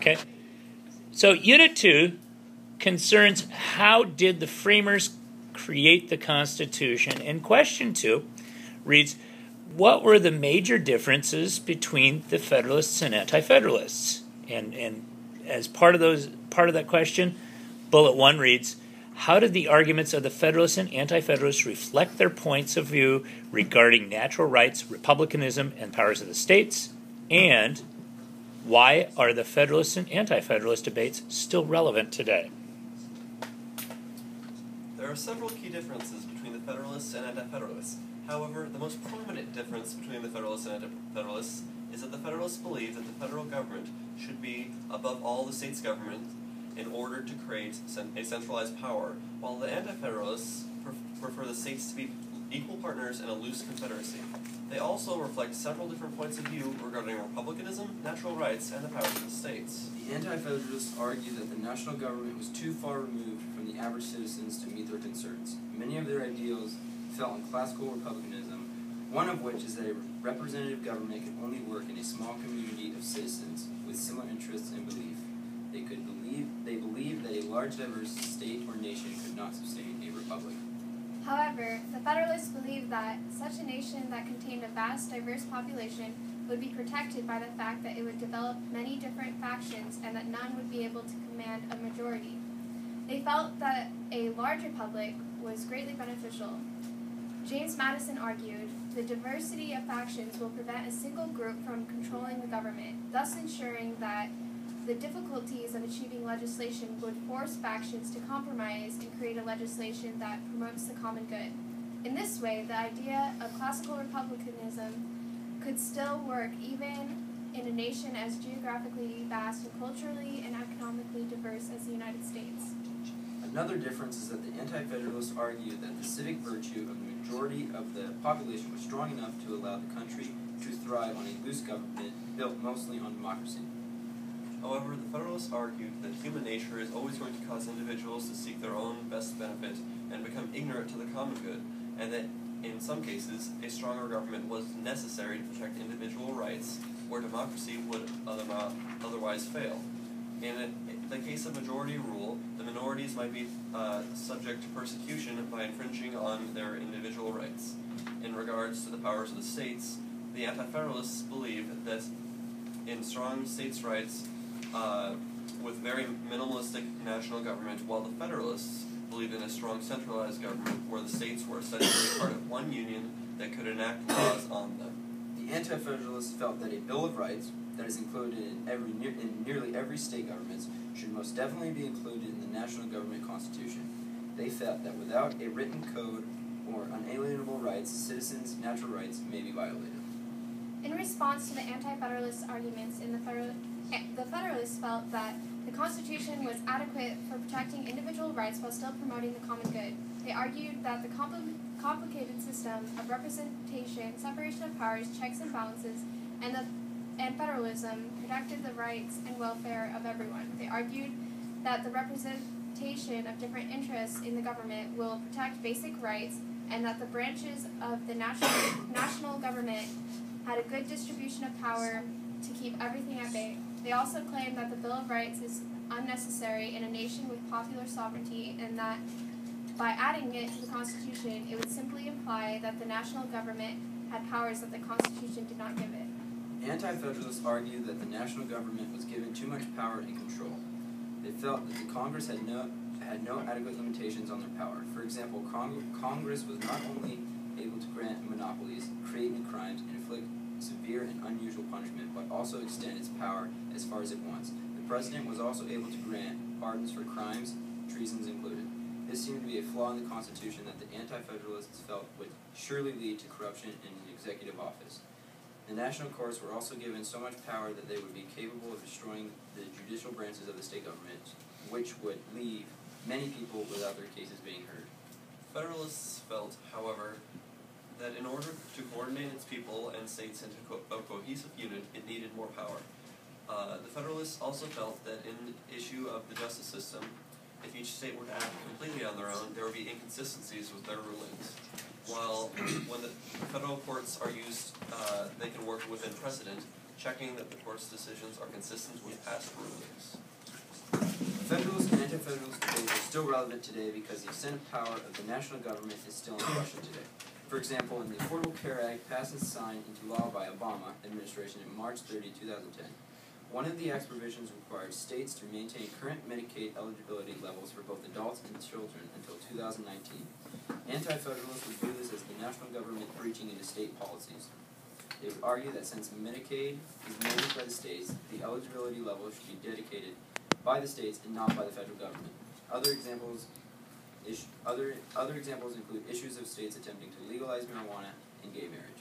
Okay? So Unit 2 concerns how did the framers create the Constitution, and question 2 reads, what were the major differences between the Federalists and Anti-federalists? And as part of that question, bullet 1 reads, how did the arguments of the Federalists and Anti-federalists reflect their points of view regarding natural rights, republicanism, and powers of the states? And why are the Federalist and Anti-federalist debates still relevant today? There are several key differences between the Federalists and Anti-federalists. However, the most prominent difference between the Federalists and Anti-federalists is that the Federalists believe that the federal government should be above all the states' governments in order to create a centralized power, while the Anti-federalists prefer the states to be equal partners in a loose confederacy. They also reflect several different points of view regarding republicanism, natural rights, and the powers of the states. The Anti-federalists argue that the national government was too far removed from the average citizens to meet their concerns. Many of their ideals fell in classical republicanism, one of which is that a representative government can only work in a small community of citizens with similar interests and belief. They believed that a large diverse state or nation could not sustain a republic. However, the Federalists believed that such a nation that contained a vast, diverse population would be protected by the fact that it would develop many different factions and that none would be able to command a majority. They felt that a large republic was greatly beneficial. James Madison argued, the diversity of factions will prevent a single group from controlling the government, thus ensuring that the difficulties of achieving legislation would force factions to compromise and create a legislation that promotes the common good. In this way, the idea of classical republicanism could still work even in a nation as geographically vast and culturally and economically diverse as the United States. Another difference is that the Anti-federalists argued that the civic virtue of the majority of the population was strong enough to allow the country to thrive on a loose government built mostly on democracy. However, the Federalists argued that human nature is always going to cause individuals to seek their own best benefit and become ignorant to the common good, and that, in some cases, a stronger government was necessary to protect individual rights, where democracy would otherwise fail. In the case of majority rule, the minorities might be subject to persecution by infringing on their individual rights. In regards to the powers of the states, the Anti-federalists believed that in strong states' rights, with very minimalistic national government, while the Federalists believed in a strong centralized government where the states were essentially part of one union that could enact laws on them. The Anti-federalists felt that a Bill of Rights that is included in nearly every state government should most definitely be included in the national government constitution. They felt that without a written code or unalienable rights, citizens' natural rights may be violated. In response to the Anti-federalist arguments, the Federalists felt that the Constitution was adequate for protecting individual rights while still promoting the common good. They argued that the complicated system of representation, separation of powers, checks and balances, and federalism protected the rights and welfare of everyone. They argued that the representation of different interests in the government will protect basic rights, and that the branches of the national government had a good distribution of power to keep everything at bay. They also claimed that the Bill of Rights is unnecessary in a nation with popular sovereignty, and that by adding it to the Constitution, it would simply imply that the national government had powers that the Constitution did not give it. Anti-federalists argued that the national government was given too much power and control. They felt that the Congress had no adequate limitations on their power. For example, Congress was not only able to grant monopolies, create new crimes, and inflict severe and unusual punishment, but also extend its power as far as it wants. The President was also able to grant pardons for crimes, treasons included. This seemed to be a flaw in the Constitution that the Anti-federalists felt would surely lead to corruption in the executive office. The national courts were also given so much power that they would be capable of destroying the judicial branches of the state government, which would leave many people without their cases being heard. Federalists felt, however, that in order to coordinate its people and states into a cohesive unit, it needed more power. The Federalists also felt that in the issue of the justice system, if each state were to act completely on their own, there would be inconsistencies with their rulings. While when the federal courts are used, they can work within precedent, checking that the court's decisions are consistent with past rulings. Federalist and anti-federalist debates are still relevant today because the extent of power of the national government is still in question today. For example, in the Affordable Care Act passed and signed into law by Obama administration in March 30, 2010, one of the act's provisions required states to maintain current Medicaid eligibility levels for both adults and children until 2019. Anti-federalists would view this as the national government breaching into state policies. They would argue that since Medicaid is managed by the states, the eligibility level should be dedicated by the states and not by the federal government. Other examples include issues of states attempting to legalize marijuana and gay marriage.